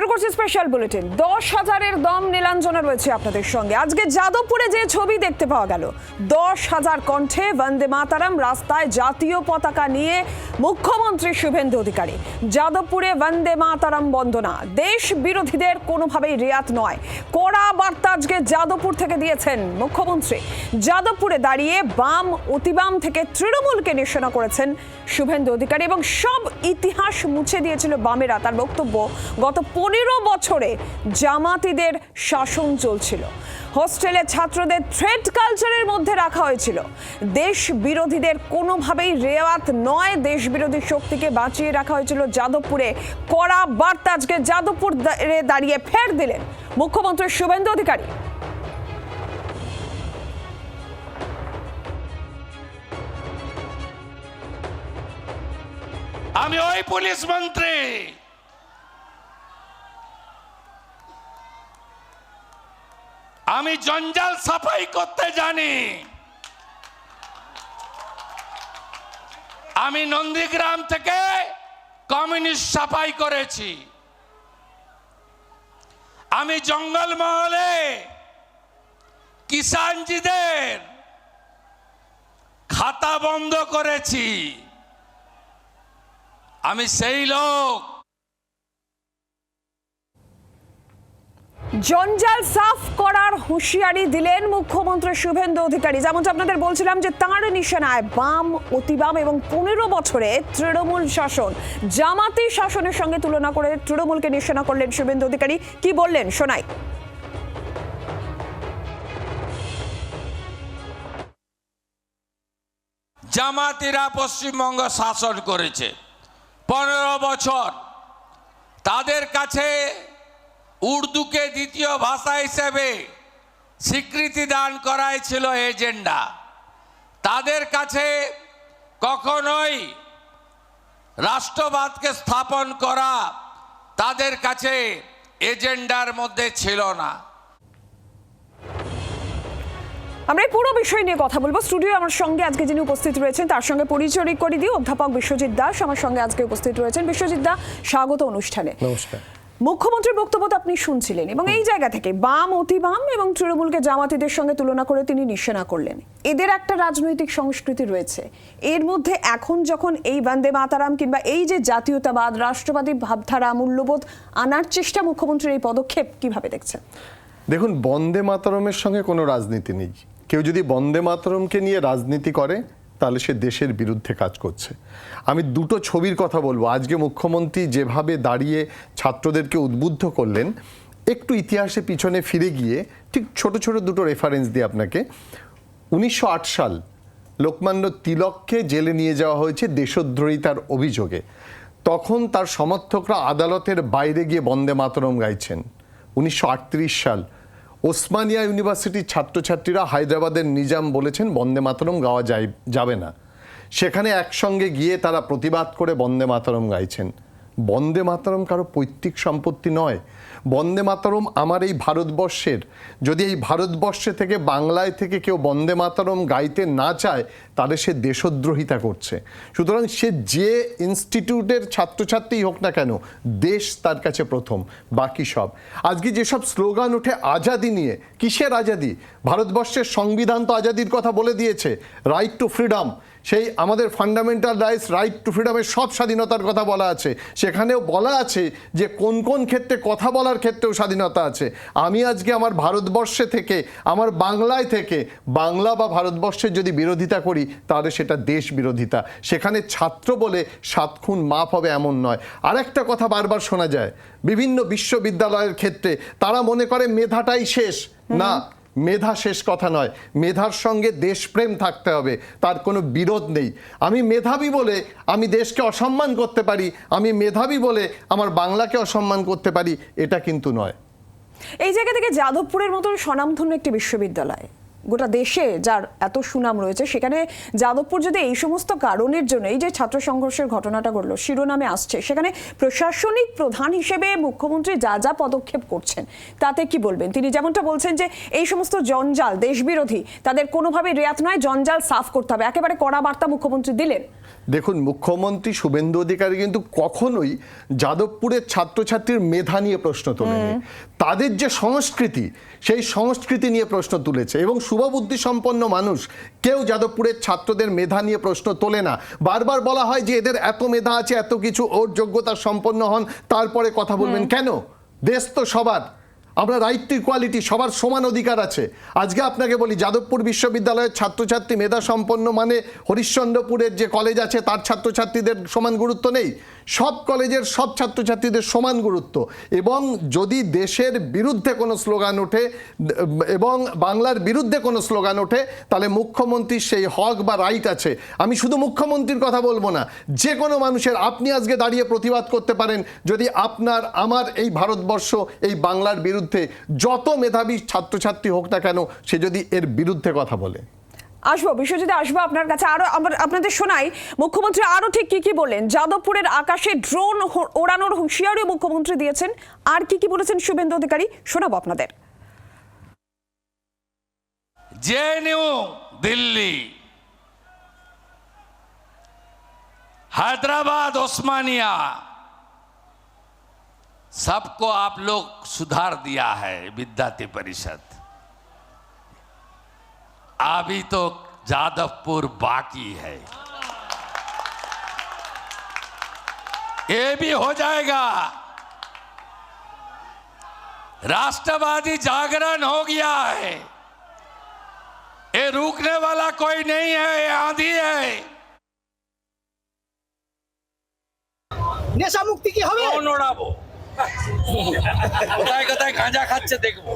করছি special bulletin. 10,000-এর দম নীলাঞ্জনা রয়েছে আপনাদের সঙ্গে। আজকে যাদবপুরে যে ছবি দেখতে পাওয়া গেল, 10,000 কণ্ঠে বন্দে মাতারাম, রাস্তায় জাতীয় পতাকা নিয়ে মুখ্যমন্ত্রী শুভেন্দু অধিকারী। যাদবপুরে বন্দে মাতারাম বন্দনা দেশ বিরোধীদের কোনোভাবেই রেয়াত নয়, কড়া বার্তা আজকে যাদবপুর থেকে দিয়েছেন মুখ্যমন্ত্রী। যাদবপুরে দাঁড়িয়ে বাম, অতিবাম থেকে তৃণমূলকে নিশানা করেছেন শুভেন্দু অধিকারী এবং সব ইতিহাস মুছে দিয়েছিল বামেরা। তার বক্তব্য, গত 15 বছরে জামাতিদের শাসন চলছিল, হোস্টেলে ছাত্রদের থ্রেড কালচারের মধ্যে রাখা হয়েছিল। দেশ বিরোধীদের কোনোভাবেই রেয়াত নয়, দেশ বিরোধী শক্তিকে বাঁচিয়ে রাখা হয়েছিল যাদবপুরে। কড়া বার্তা আজকে যাদবপুরে দাঁড়িয়ে ফের দিলেন মুখ্যমন্ত্রী শুভেন্দু অধিকারী। আমি ওই পুলিশ মন্ত্রী, আমি জঞ্জাল সাফাই করতে জানি। আমি নন্দীগ্রাম থেকে কমিউনিস্ট সাফাই করেছি। আমি জঙ্গলমহলে কিষানজিদের খাতা বন্ধ করেছি। আমি সেই লোক। জঞ্জাল সাফ করার হুঁশিয়ারি দিলেন মুখ্যমন্ত্রী শুভেন্দু অধিকারী। যেমনটা আপনাদের বলছিলাম যে তাঁর নিশানায় বাম, অতিবাম এবং 15 বছরে তৃণমূল শাসন, জামাতি শাসনের সঙ্গে তুলনা করে তৃণমূলকে নিশানা করলেন শুভেন্দু অধিকারী। কি বললেন শোনাই। জামাতিরা পশ্চিমবঙ্গ শাসন করেছে 15 বছর। তাদের কাছে উর্দুকে দ্বিতীয় ভাষা হিসেবে স্বীকৃতি দান করাই ছিল এজেন্ডা। তাদের কাছে কখনোই রাষ্ট্রবাদকে স্থাপন করা তাদের কাছে এজেন্ডার মধ্যে ছিল না। আমরা এই পুরো বিষয় নিয়ে কথা বলবো। স্টুডিও আমার সঙ্গে আজকে যিনি উপস্থিত রয়েছেন তার সঙ্গে পরিচয় করে দিই। অধ্যাপক বিশ্বজিৎ দাস আমার সঙ্গে আজকে উপস্থিত রয়েছেন। বিশ্বজিৎ দা, স্বাগত অনুষ্ঠানে। নমস্কার। মুখ্যমন্ত্রীর বক্তব্য তো আপনি শুনছিলেন এবং এই জায়গা থেকে বাম, অতিবাম এবং তৃণমূলকে জামাতিদের সঙ্গে তুলনা করে তিনি নিশানা করলেন। এদের একটা রাজনৈতিক সংস্কৃতি রয়েছে। এর মধ্যে এখন যখন এই বন্দে মাতারাম কিংবা এই যে জাতীয়তাবাদ, রাষ্ট্রবাদী ভাবধারা, মূল্যবোধ আনার চেষ্টা, মুখ্যমন্ত্রীর এই পদক্ষেপ কিভাবে দেখছেন? দেখুন, বন্দে মাতরমের সঙ্গে কোনো রাজনীতি নেই। কেউ যদি বন্দে মাতরমকে নিয়ে রাজনীতি করে তাহলে সে দেশের বিরুদ্ধে কাজ করছে। আমি দুটো ছবির কথা বলবো। আজকে মুখ্যমন্ত্রী যেভাবে দাঁড়িয়ে ছাত্রদেরকে উদ্বুদ্ধ করলেন, একটু ইতিহাসে পিছনে ফিরে গিয়ে ঠিক ছোট ছোট দুটো রেফারেন্স দিই আপনাকে। 1908 সাল লোকমান্য তিলককে জেলে নিয়ে যাওয়া হয়েছে দেশদ্রোহিতার অভিযোগে। তখন তার সমর্থকরা আদালতের বাইরে গিয়ে বন্দে মাতরম গাইছেন। 1938 সাল ওসমানিয়া ইউনিভার্সিটির ছাত্রছাত্রীরা হায়দ্রাবাদের নিজাম বলেছেন বন্দে মাতরম গাওয়া যাবে না। সেখানে একসঙ্গে গিয়ে তারা প্রতিবাদ করে বন্দে মাতরম গাইছেন। বন্দে মাতরম কারো পৈতৃক সম্পত্তি নয়। বন্দে মাতরম আমার এই ভারতবর্ষের। যদি এই ভারতবর্ষে থেকে, বাংলায় থেকে কেউ বন্দে মাতরম গাইতে না চায় তাহলে সে দেশদ্রোহিতা করছে। সুতরাং সে যে ইনস্টিটিউটের ছাত্রছাত্রী হোক না কেন, দেশ তার কাছে প্রথম, বাকি সব। আজকে যেসব স্লোগান ওঠে আজাদি নিয়ে, কিসের আজাদি? ভারতবর্ষের সংবিধান তো আজাদির কথা বলে দিয়েছে। রাইট টু ফ্রিডম, সেই আমাদের ফান্ডামেন্টাল রাইটস, রাইট টু ফ্রিডমের সব স্বাধীনতার কথা বলা আছে। সেখানেও বলা আছে যে কোন কোন ক্ষেত্রে কথা বলার ক্ষেত্রেও স্বাধীনতা আছে। আমি আজকে আমার ভারতবর্ষে থেকে, আমার বাংলায় থেকে, বাংলা বা ভারতবর্ষের যদি বিরোধিতা করি তাহলে সেটা দেশ বিরোধিতা। সেখানে ছাত্র বলে 7 খুন মাফ হবে এমন নয়। আরেকটা কথা বারবার শোনা যায় বিভিন্ন বিশ্ববিদ্যালয়ের ক্ষেত্রে, তারা মনে করে মেধাটাই শেষ। না, মেধা শেষ কথা নয়। মেধার সঙ্গে দেশপ্রেম থাকতে হবে, তার কোনো বিরোধ নেই। আমি মেধাবী বলে আমি দেশকে অসম্মান করতে পারি, আমি মেধাবী বলে আমার বাংলাকে অসম্মান করতে পারি, এটা কিন্তু নয়। এই জায়গা থেকে যাদবপুরের মতো স্বনামধন্য একটি বিশ্ববিদ্যালয়, গোটা দেশে যার এত সুনাম রয়েছে, সেখানে যাদবপুর যদি এই সমস্ত কারণের জন্য এই যে ছাত্র সংঘর্ষের ঘটনাটা ঘটলো শিরোনামে আসছে, সেখানে প্রশাসনিক প্রধান হিসেবে মুখ্যমন্ত্রী যা যা পদক্ষেপ করছেন তাতে কি বলবেন? তিনি যেমনটা বলছেন যে এই সমস্ত জঞ্জাল দেশবিরোধী, তাদের কোনোভাবে রেয়াত নয়, জঞ্জাল সাফ করতে হবে, একেবারে কড়া বার্তা মুখ্যমন্ত্রী দিলেন। দেখুন, মুখ্যমন্ত্রী শুভেন্দু অধিকারী কিন্তু কখনোই যাদবপুরের ছাত্রছাত্রীর মেধা নিয়ে প্রশ্ন তোলেনি। তাদের যে সংস্কৃতি, সেই সংস্কৃতি নিয়ে প্রশ্ন তুলেছে। এবং শুভবুদ্ধি সম্পন্ন মানুষ কেউ যাদবপুরের ছাত্রদের মেধা নিয়ে প্রশ্ন তোলে না। বারবার বলা হয় যে এদের এত মেধা আছে, এত কিছু, ওর যোগ্যতা সম্পন্ন হন তারপরে কথা বলবেন। কেন? দেশ তো সবার, আমরা রাইট টু ইকুয়ালিটি, সবার সমান অধিকার আছে। আজকে আপনাকে বলি, যাদবপুর বিশ্ববিদ্যালয়ের ছাত্রছাত্রী মেধা সম্পন্ন মানে হরিশ্চন্দ্রপুরের যে কলেজ আছে তার ছাত্রছাত্রীদের সমান গুরুত্ব নেই? সব কলেজের সব ছাত্রছাত্রীদের সমান গুরুত্ব। এবং যদি দেশের বিরুদ্ধে কোনো স্লোগান ওঠে এবং বাংলার বিরুদ্ধে কোনো স্লোগান ওঠে, তাহলে মুখ্যমন্ত্রীর সেই হক বা রাইট আছে। আমি শুধু মুখ্যমন্ত্রীর কথা বলবো না, যে কোনো মানুষের, আপনি আজকে দাঁড়িয়ে প্রতিবাদ করতে পারেন যদি আপনার আমার এই ভারতবর্ষ, এই বাংলার বিরুদ্ধে যত মেধাবী ছাত্রছাত্রী হোক না কেন, সে যদি এর বিরুদ্ধে কথা বলে। আসবো বিশ্বজিৎ, আসবো আপনার কাছে। আরো আপনাদের শোনাই মুখ্যমন্ত্রী আরো ঠিক কি কি বললেন। যাদবপুরের আকাশে ড্রোন ওড়ানোর হুঁশিয়ারিও মুখ্যমন্ত্রী দিয়েছেন। আর কি কি বলেছেন শুভেন্দু অধিকারী, শোনাবো আপনাদের। जेएनयू दिल्ली, हैदराबाद, ओस्मानिया, सबको आप लोग सुधार दिया है। विद्यार्थी परिषद, अभी तो जादवपुर बाकी है, ये भी हो जाएगा। राष्ट्रवादी जागरण हो गया है, ये रुकने वाला कोई नहीं है, ये आंधी है। নেশা মুক্তি কি হবে? ওড়াবো কোথায় কোথায় গাঁজা খাচ্ছে দেখবো।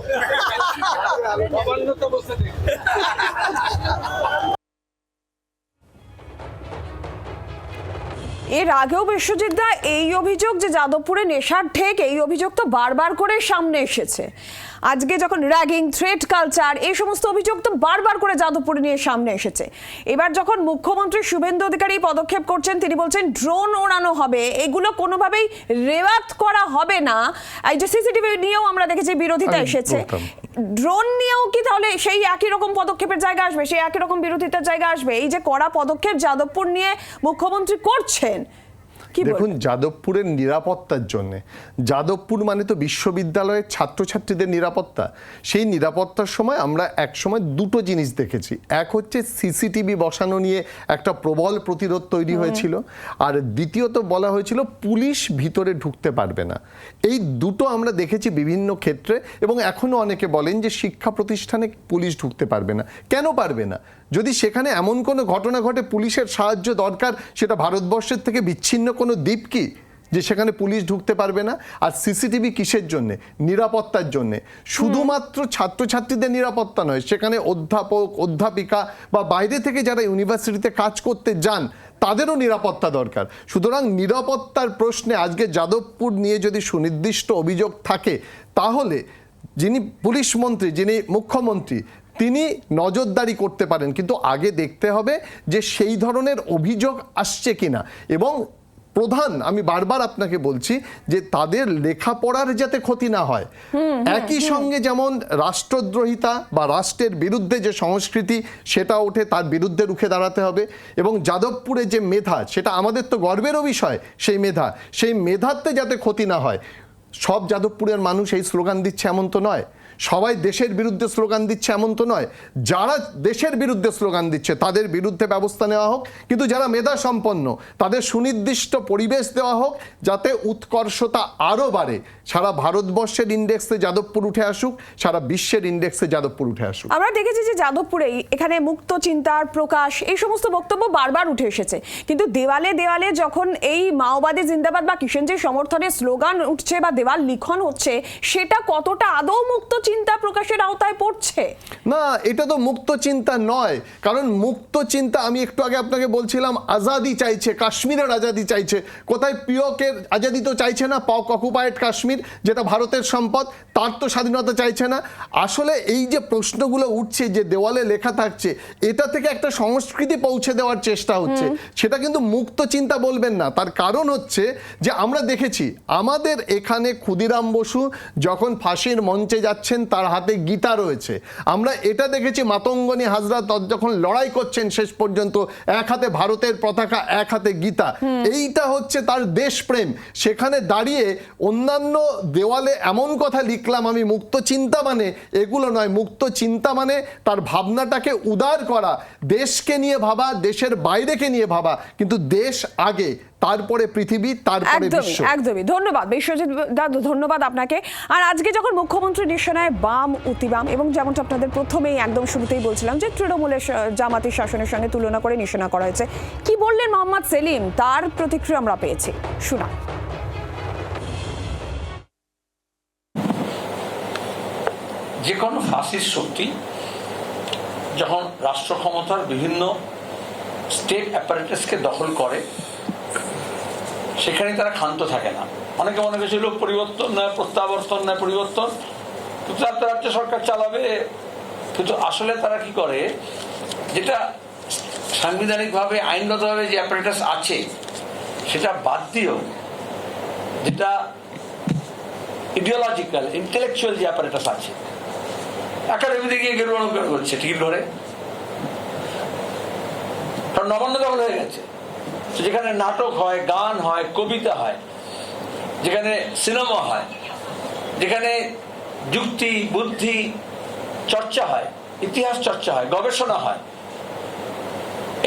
এর আগেও বিশ্বজিৎ দা এই অভিযোগ যে যাদবপুরে নেশার ঠেক, এই অভিযোগ তো বারবার করে সামনে এসেছে। আজকে যখন র্যাগিং, থ্রেট কালচার, এই সমস্ত অভিযোগ তো বারবার করে যাদবপুরে নিয়ে সামনে এসেছে। এবার যখন মুখ্যমন্ত্রী শুভেন্দু অধিকারী পদক্ষেপ করছেন, তিনি বলছেন ড্রোন ওড়ানো হবে, এগুলো কোনোভাবেই রেওয়াত করা হবে না। এই যে সিসিটিভি নিয়েও আমরা দেখেছি বিরোধিতা এসেছে, ড্রোন নিয়েও কি তাহলে সেই একই রকম পদক্ষেপের জায়গা আসবে, সেই একই রকম বিরোধিতার জায়গা আসবে? এই যে কড়া পদক্ষেপ যাদবপুর নিয়ে মুখ্যমন্ত্রী করছেন, দেখুন, যাদবপুরের নিরাপত্তার জন্য, যাদবপুর মানে তো বিশ্ববিদ্যালয়ের ছাত্রছাত্রীদের নিরাপত্তা। সেই নিরাপত্তার সময় আমরা এক সময় দুটো জিনিস দেখেছি। এক হচ্ছে সিসিটিভি বসানো নিয়ে একটা প্রবল প্রতিরোধ তৈরি হয়েছিল, আর দ্বিতীয়ত বলা হয়েছিল পুলিশ ভিতরে ঢুকতে পারবে না। এই দুটো আমরা দেখেছি বিভিন্ন ক্ষেত্রে, এবং এখনো অনেকে বলেন যে শিক্ষা প্রতিষ্ঠানে পুলিশ ঢুকতে পারবে না। কেন পারবে না? যদি সেখানে এমন কোনো ঘটনা ঘটে পুলিশের সাহায্য দরকার, সেটা ভারতবর্ষের থেকে বিচ্ছিন্ন কোনো দ্বীপ কি যে সেখানে পুলিশ ঢুকতে পারবে না? আর সিসিটিভি কিসের জন্যে? নিরাপত্তার জন্যে। শুধুমাত্র ছাত্রছাত্রীদের নিরাপত্তা নয়, সেখানে অধ্যাপক, অধ্যাপিকা বা বাইরে থেকে যারা ইউনিভার্সিটিতে কাজ করতে যান তাদেরও নিরাপত্তা দরকার। সুতরাং নিরাপত্তার প্রশ্নে আজকে যাদবপুর নিয়ে যদি সুনির্দিষ্ট অভিযোগ থাকে, তাহলে যিনি পুলিশ মন্ত্রী, যিনি মুখ্যমন্ত্রী, তিনি নজরদারি করতে পারেন। কিন্তু আগে দেখতে হবে যে সেই ধরনের অভিযোগ আসছে কিনা। এবং প্রধান, আমি বারবার আপনাকে বলছি যে তাদের লেখাপড়ার যাতে ক্ষতি না হয়। একই সঙ্গে যেমন রাষ্ট্রদ্রোহিতা বা রাষ্ট্রের বিরুদ্ধে যে সংস্কৃতি সেটা ওঠে, তার বিরুদ্ধে রুখে দাঁড়াতে হবে। এবং যাদবপুরে যে মেধা, সেটা আমাদের তো গর্বেরও বিষয়। সেই মেধাতে যাতে ক্ষতি না হয়। সব যাদবপুরের মানুষ এই স্লোগান দিচ্ছে এমন তো নয়, সবাই দেশের বিরুদ্ধে স্লোগান দিচ্ছে এমন তো নয়। যারা দেশের বিরুদ্ধে স্লোগান দিচ্ছে তাদের বিরুদ্ধে ব্যবস্থা নেওয়া হোক, কিন্তু যারা মেধা সম্পন্ন তাদের সুনির্দিষ্ট পরিবেশ দেওয়া হোক, যাতে উৎকর্ষতা আরও বাড়ে। সারা ভারতবর্ষের ইন্ডেক্সে যাদবপুর উঠে আসুক, সারা বিশ্বের ইন্ডেক্সে যাদবপুর উঠে আসুক। আমরা দেখেছি যে যাদবপুরে এখানে মুক্ত চিন্তার প্রকাশ, এই সমস্ত বক্তব্য বারবার উঠে এসেছে। কিন্তু দেওয়ালে দেওয়ালে যখন এই মাওবাদী জিন্দাবাদ বা কিষেনজির সমর্থনে স্লোগান উঠছে বা দেওয়াল লিখন হচ্ছে, সেটা কতটা আদৌ মুক্ত চিন্তা প্রকাশের আওতায় পড়ছে? না, এটা তো মুক্ত চিন্তা নয়। কারণ মুক্ত চিন্তা, আমি একটু আগে আপনাকে বলছিলাম, আজাদি চাইছে, কাশ্মীরের আজাদি চাইছে। কোথায় পিওকের আজাদি তো চাইছে না, পাক অকুপায়েড কাশ্মীর যেটা ভারতের সম্পদ, তার তো স্বাধীনতা চাইছে না। আসলে এই যে প্রশ্নগুলো উঠছে, যে দেওয়ালে লেখা থাকছে, এটা থেকে একটা সংস্কৃতি পৌঁছে দেওয়ার চেষ্টা হচ্ছে, সেটা কিন্তু মুক্ত চিন্তা বলবেন না। তার কারণ হচ্ছে যে আমরা দেখেছি আমাদের এখানে ক্ষুদিরাম বসু যখন ফাঁসির মঞ্চে যাচ্ছেন তার হাতে গীতা রয়েছে। আমরা এটা দেখেছি মাতঙ্গনী হাজরা যখন লড়াই করছেন শেষ পর্যন্ত, এক হাতে ভারতের পতাকা, এক হাতে গীতা। এইটা হচ্ছে তার দেশপ্রেম। সেখানে দাঁড়িয়ে অন্যান্য দেওয়ালে এমন কথা লিখলাম আমি মুক্ত চিন্তা মানে এগুলো নয়। মুক্ত চিন্তা মানে তার ভাবনাটাকে উদার করা, দেশকে নিয়ে ভাবা, দেশের বাইরেকে নিয়ে ভাবা, কিন্তু দেশ আগে, তারপরে পৃথিবী, তারপরে বিশ্ব। একদমই। ধন্যবাদ বিশ্বজিৎ দা, ধন্যবাদ আপনাকে। আর আজকে যখন মুখ্যমন্ত্রী নিশানায় বাম অতিবাম, এবং যেমনটা আপনাদের প্রথমেই একদম শুরুতেই বলছিলাম যে তৃণমূলের জামাতি শাসনের সঙ্গে তুলনা করে নিশানা করা হয়েছে, কি বললেন মোহাম্মদ সেলিম, তার প্রতিক্রিয়া আমরা পেয়েছি, শোনা। যে কোনো ফাসিস্ট শক্তি যখন রাষ্ট্র ক্ষমতার বিভিন্ন স্টেট অ্যাপারেটাসকে দখল করে, সেখানে তারা ক্ষান্ত থাকে না। অনেকে মনে করছিল পরিবর্তন নয় প্রত্যাবর্তন নয় পরিবর্তন, কিন্তু তার রাজ্য সরকার চালাবে। কিন্তু আসলে তারা কি করে, যেটা সাংবিধানিকভাবে আইনগতভাবে যে অ্যাপারেটাস আছে সেটা বাদ দিয়েও, যেটা ইডিওলজিক্যাল ইন্টেলেকচুয়াল যে অ্যাপারেটাস আছে, একাডেমিতে গিয়ে গেরুয়া নৌকা করছে টিকিট করে, কারণ নবান্ন দখল হয়ে গেছে। যেখানে নাটক হয়, গান হয়, কবিতা হয়, যেখানে সিনেমা হয়, যেখানে যুক্তি বুদ্ধি চর্চা হয়, ইতিহাস চর্চা হয়, গবেষণা হয়,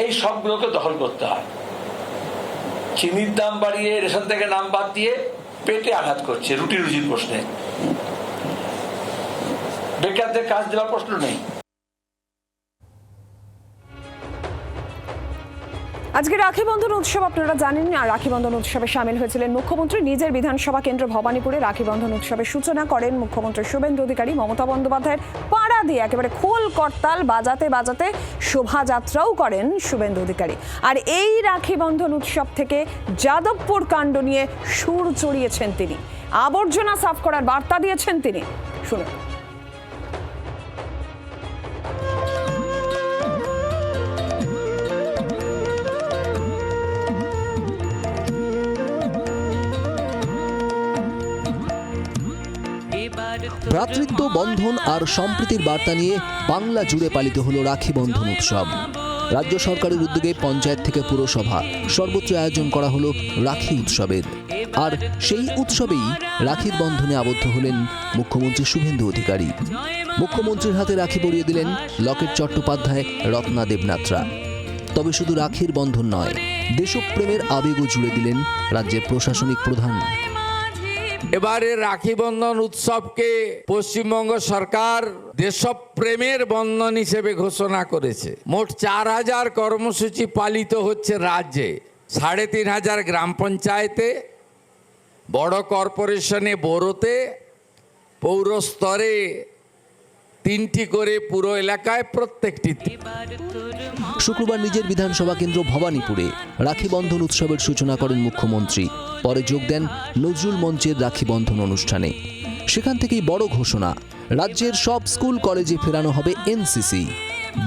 এই সবগুলোকে দখল করতে হয়। চিনির দাম বাড়িয়ে, রেশন থেকে নাম বাদ দিয়ে পেটে আঘাত করছে, রুটি রুজির প্রশ্নে। বেকারদের কাজ দেওয়ার প্রশ্ন নেই। আজকে রাখি বন্ধন উৎসব, আপনারা জানেন। আর রাখি বন্ধন উৎসবে সামিল হয়েছিলেন মুখ্যমন্ত্রী। নিজের বিধানসভা কেন্দ্র ভবানীপুরে রাখি বন্ধন উৎসবের সূচনা করেন মুখ্যমন্ত্রী শুভেন্দু অধিকারী। মমতা বন্দ্যোপাধ্যায়ের পাড়া দিয়ে একেবারে খোল করতাল বাজাতে বাজাতে শোভাযাত্রাও করেন শুভেন্দু অধিকারী। আর এই রাখি বন্ধন উৎসব থেকে যাদবপুর কাণ্ড নিয়ে সুর চড়িয়েছেন তিনি, আবর্জনা সাফ করার বার্তা দিয়েছেন তিনি, শুনুন। ভ্রাতৃত্ব বন্ধন আর সম্প্রীতির বার্তা নিয়ে বাংলা জুড়ে পালিত হলো রাখি বন্ধন উৎসব। রাজ্য সরকারের উদ্যোগে পঞ্চায়েত থেকে পুরসভা সর্বত্র আয়োজন করা হলো রাখি উৎসবের। আর সেই উৎসবেই রাখির বন্ধনে আবদ্ধ হলেন মুখ্যমন্ত্রী শুভেন্দু অধিকারী। মুখ্যমন্ত্রীর হাতে রাখি পরিয়ে দিলেন লকেট চট্টোপাধ্যায়, রত্না দেবনাথরা। তবে শুধু রাখির বন্ধন নয়, দেশপ্রেমের আবেগও জুড়ে দিলেন রাজ্যের প্রশাসনিক প্রধান। এবারে রাখি বন্ধন উৎসবকে পশ্চিমবঙ্গ সরকার দেশপ্রেমের বন্ধন হিসেবে ঘোষণা করেছে। মোট 4000 কর্মসূচি পালিত হচ্ছে রাজ্যে, 3500 গ্রাম পঞ্চায়েতে, বড় কর্পোরেশনে, বড়োতে, পৌর স্তরে 3টি করে, পুরো এলাকায় প্রত্যেকটিতে। শুক্রবার নিজের বিধানসভা কেন্দ্র ভবানীপুরে রাখি বন্ধন উৎসবের সূচনা করেন মুখ্যমন্ত্রী। পরে যোগ দেন নজরুল মঞ্চের রাখি বন্ধন অনুষ্ঠানে। সেখান থেকেই বড় ঘোষণা, রাজ্যের সব স্কুল কলেজে ফেরানো হবে এনসিসি।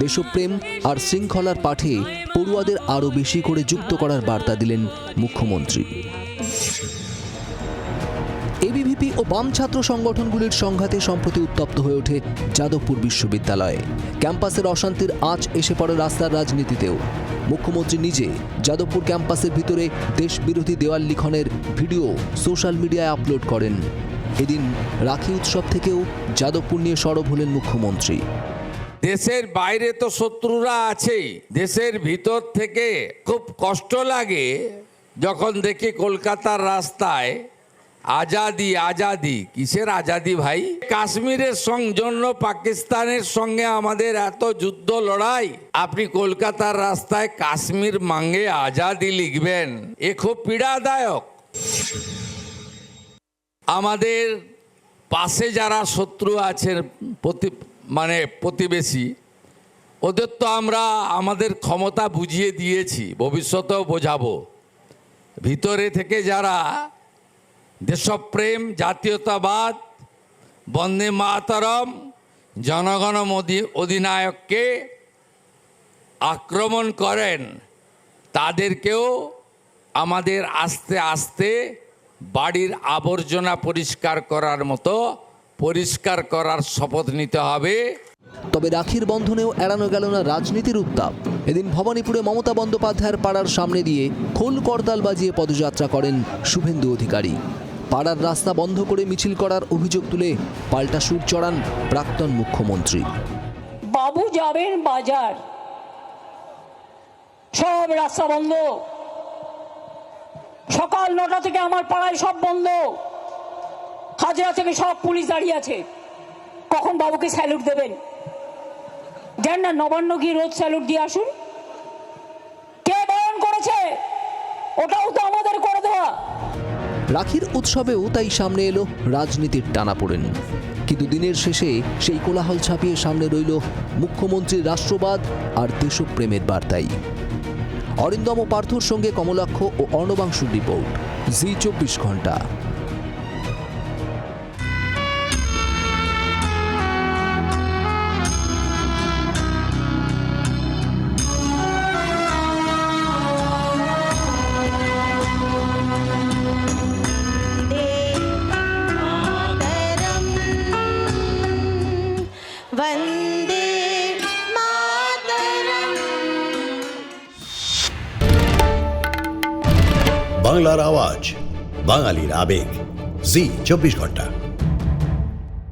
দেশপ্রেম আর শৃঙ্খলার পাঠে পড়ুয়াদের আরও বেশি করে যুক্ত করার বার্তা দিলেন মুখ্যমন্ত্রী। এবিভিপি ও বাম ছাত্র সংগঠনগুলির সংঘাতে সম্প্রতি উত্তপ্ত হয়ে ওঠে যাদবপুর বিশ্ববিদ্যালয়। ক্যাম্পাসের অশান্তির আঁচ এসে পড়ে রাস্তার রাজনীতিতেও। মুখ্যমন্ত্রী নিজে যাদবপুর ক্যাম্পাসের ভিতরে দেশ বিরোধী দেওয়াল লিখনের ভিডিও সোশ্যাল মিডিয়ায় আপলোড করেন। এদিন রাখি উৎসব থেকেও যাদবপুর নিয়ে সরব হলেন মুখ্যমন্ত্রী। দেশের বাইরে তো শত্রুরা আছেই, দেশের ভিতর থেকে খুব কষ্ট লাগে যখন দেখি কলকাতার রাস্তায় আজাদি আজাদি। কিসের আজাদি ভাই? কাশ্মীরের জন্য পাকিস্তানের সঙ্গে আমাদের এত যুদ্ধ লড়াই, আপনি কলকাতার রাস্তায় কাশ্মীর মাঙ্গে আজাদি লিখবেন, এ খুব পীড়াদায়ক। আমাদের পাশে যারা শত্রু আছেন মানে প্রতিবেশী, ওদের তো আমরা আমাদের ক্ষমতা বুঝিয়ে দিয়েছি, ভবিষ্যতেও বোঝাবো। ভিতরে থেকে যারা দেশপ্রেম, জাতীয়তাবাদ, বন্দে মাতরম, জনগণ অধিনায়ককে আক্রমণ করেন, তাদেরকেও আমাদের আস্তে আস্তে বাড়ির আবর্জনা পরিষ্কার করার মতো পরিষ্কার করার শপথ নিতে হবে। তবে রাখির বন্ধনেও এড়ানো গেল না রাজনীতির উত্তাপ। এদিন ভবানীপুরে মমতা বন্দ্যোপাধ্যায়ের পাড়ার সামনে দিয়ে খোল করতাল বাজিয়ে পদযাত্রা করেন শুভেন্দু অধিকারী। পাড়ার রাস্তা বন্ধ করে মিছিল করার অভিযোগ তুলে পাল্টা সুর চড়ান প্রাক্তন মুখ্যমন্ত্রী। বাবু যাবেন বাজার, সব রাস্তা বন্ধ, সকাল 9টা থেকে আমার পাড়ায় সব বন্ধ, হাজরা থেকে সব পুলিশ দাঁড়িয়ে আছে। কখন বাবুকে স্যালুট দেবেন? যান না নবান্ন গিয়ে রোজ স্যালুট দিয়ে আসুন। কে বরণ করেছে? ওটাও তো আমাদের করে দেওয়া। রাখির উৎসবেও তাই সামনে এলো রাজনীতির টানাপোড়েন। কিন্তু দিনের শেষে সেই কোলাহল ছাপিয়ে সামনে রইল মুখ্যমন্ত্রীর রাষ্ট্রবাদ আর দেশপ্রেমের বার্তাই। অরিন্দম পার্থর সঙ্গে কমলাক্ষ ও অর্ণবাংশুর রিপোর্ট, জি 24 ঘন্টা। वन्दे मातरम्। বাংলার আওয়াজ, বাঙালির আবেগ, জি 24 ঘন্টা।